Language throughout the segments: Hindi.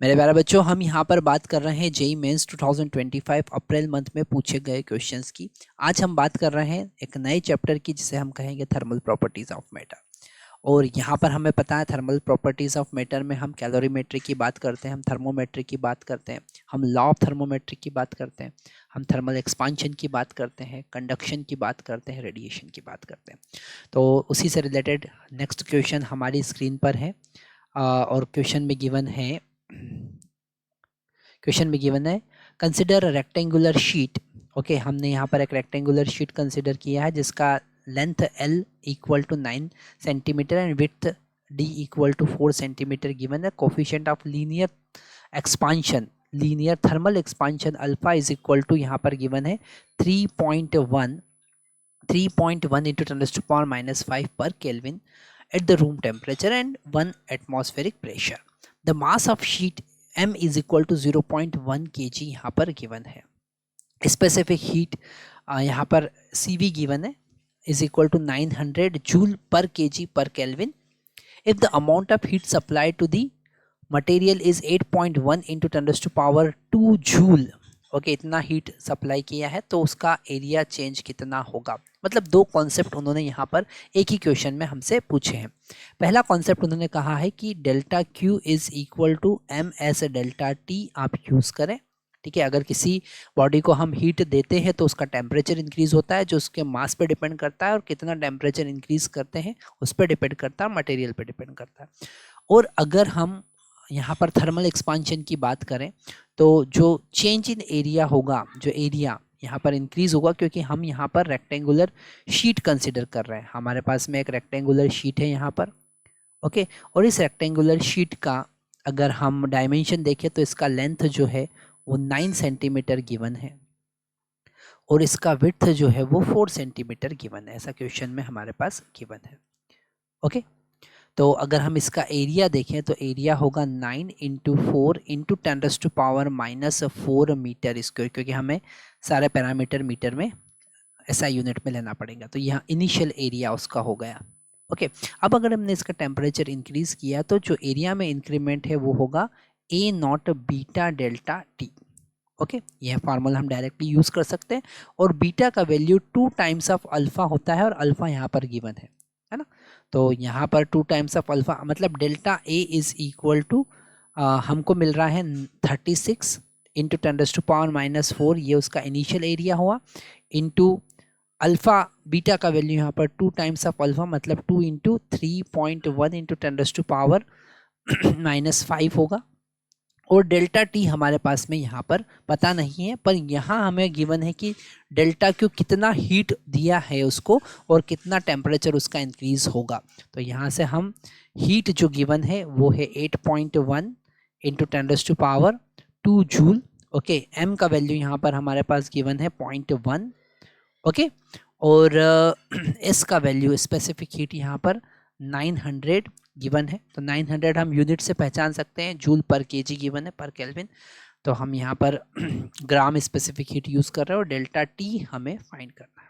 मेरे प्यारे बच्चों, हम यहाँ पर बात कर रहे हैं जेईई मेंस 2025 अप्रैल मंथ में पूछे गए क्वेश्चंस की। आज हम बात कर रहे हैं एक नए चैप्टर की, जिसे हम कहेंगे थर्मल प्रॉपर्टीज ऑफ मैटर। और यहाँ पर हमें पता है थर्मल प्रॉपर्टीज ऑफ मैटर में हम कैलोरीमेट्री की बात करते हैं, हम थर्मोमेट्री की बात करते हैं, हम लॉ ऑफ थर्मोमेट्री की बात करते हैं, हम थर्मल एक्सपांशन की बात करते हैं, कंडक्शन की बात करते हैं, रेडिएशन की बात करते हैं। तो उसी से रिलेटेड नेक्स्ट क्वेश्चन हमारी स्क्रीन पर है और क्वेश्चन में गिवन है कंसिडर रेक्टेंगुलर शीट। ओके, हमने यहाँ पर एक रेक्टेंगुलर शीट कंसिडर किया है जिसका length L equal to 9 centimetre and width D equal to 4 centimetre given है। Coefficient of linear expansion, linear thermal expansion alpha is equal to यहाँ पर गिवन है 3.1 into 10⁻⁵ per Kelvin at the room temperature and 1 atmospheric pressure. The mass of sheet M is equal to 0.1 kg यहाँ पर गिवन है। स्पेसिफिक हीट यहाँ पर CV गिवन है is equal to 900 joule per kg per Kelvin. If the amount of heat supplied to the material is 8.1 into 10⁻² joule, okay इतना हीट सप्लाई किया है तो उसका एरिया चेंज कितना होगा। मतलब दो कॉन्सेप्ट उन्होंने यहाँ पर एक ही क्वेश्चन में हमसे पूछे हैं। पहला कॉन्सेप्ट उन्होंने कहा है कि delta Q is equal to M S delta T आप यूज़ करें। ठीक है, अगर किसी बॉडी को हम हीट देते हैं तो उसका टेम्परेचर इंक्रीज होता है, जो उसके मास पे डिपेंड करता है, और कितना टेम्परेचर इंक्रीज करते हैं उस पर डिपेंड करता है, मटेरियल पे डिपेंड करता है। और अगर हम यहाँ पर थर्मल एक्सपांशन की बात करें तो जो चेंज इन एरिया होगा, जो एरिया यहाँ पर इंक्रीज होगा, क्योंकि हम यहाँ पर रेक्टेंगुलर शीट कंसिडर कर रहे हैं। हमारे पास में एक रेक्टेंगुलर शीट है यहाँ पर, ओके। और इस रेक्टेंगुलर शीट का अगर हम डायमेंशन देखें तो इसका लेंथ जो है वो 9 सेंटीमीटर गिवन है और इसका विड्थ जो है वो 4 सेंटीमीटर गिवन है। ऐसा क्वेश्चन में हमारे पास गिवन है, ओके। तो अगर हम इसका एरिया देखें तो एरिया होगा 9 इंटू 4 इंटू 10⁻⁻⁴ मीटर स्क्वायर, क्योंकि हमें सारे पैरामीटर मीटर में SI यूनिट में लेना पड़ेगा। तो यहाँ इनिशियल एरिया उसका हो गया, ओके। अब अगर हमने इसका टेम्परेचर इंक्रीज किया तो जो एरिया में इंक्रीमेंट है वो होगा A0 beta delta T, okay. यह फार्मूला हम डायरेक्टली यूज कर सकते हैं। और बीटा का वैल्यू 2 टाइम्स ऑफ अल्फा होता है और अल्फा यहाँ पर गिवन है ना। तो यहाँ पर 2 टाइम्स ऑफ अल्फा मतलब delta A is equal to हमको मिल रहा है 36 इंटू 10⁻⁻⁴, ये उसका इनिशियल एरिया हुआ, इंटू अल्फा बीटा का वैल्यू यहाँ पर 2 टाइम्स ऑफ अल्फा मतलब 2 इंटू 3.1 इंटू 10⁻⁻5 होगा। और डेल्टा T हमारे पास में यहाँ पर पता नहीं है, पर यहाँ हमें गिवन है कि डेल्टा Q कितना हीट दिया है उसको और कितना टेम्परेचर उसका इंक्रीज होगा। तो यहाँ से हम हीट जो गिवन है वो है 8.1 इंटू 10⁻² जूल, ओके। M का वैल्यू यहाँ पर हमारे पास गिवन है 0.1, ओके। और S का वैल्यू स्पेसिफिक हीट यहाँ पर 900 गिवन है। तो 900 हम यूनिट से पहचान सकते हैं, जूल पर केजी गिवन है पर केल्विन। तो हम यहाँ पर ग्राम स्पेसिफिक हीट यूज़ कर रहे हैं और डेल्टा T हमें फाइंड करना है,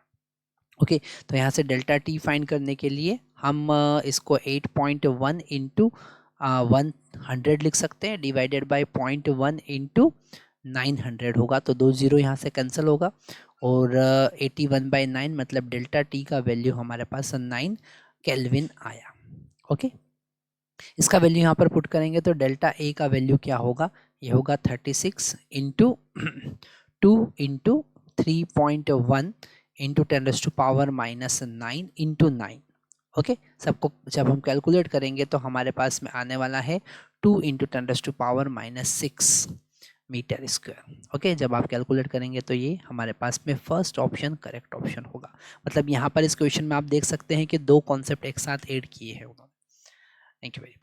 ओके। तो यहाँ से डेल्टा T फाइंड करने के लिए हम इसको 8.1 इंटू 100 लिख सकते हैं, डिवाइडेड बाय 0.1 इंटू 900 होगा। तो 2 जीरो यहाँ से कैंसिल होगा और 81/9 मतलब डेल्टा T का वैल्यू हमारे पास 9 केल्विन आया, ओके। इसका वैल्यू यहाँ पर पुट करेंगे तो डेल्टा A का वैल्यू क्या होगा, ये होगा 36 into 2 into 3.1 into 10⁻⁻9 into 9, okay. सबको जब हम कैलकुलेट करेंगे तो हमारे पास में आने वाला है 2 इंटू 10⁻⁻6 मीटर स्क्वायर, ओके। जब आप कैलकुलेट करेंगे तो ये हमारे पास में फर्स्ट ऑप्शन करेक्ट ऑप्शन होगा। मतलब यहाँ पर इस क्वेश्चन में आप देख सकते हैं कि दो कॉन्सेप्ट एक साथ ऐड किए हैं उन्होंने। Thank you very much.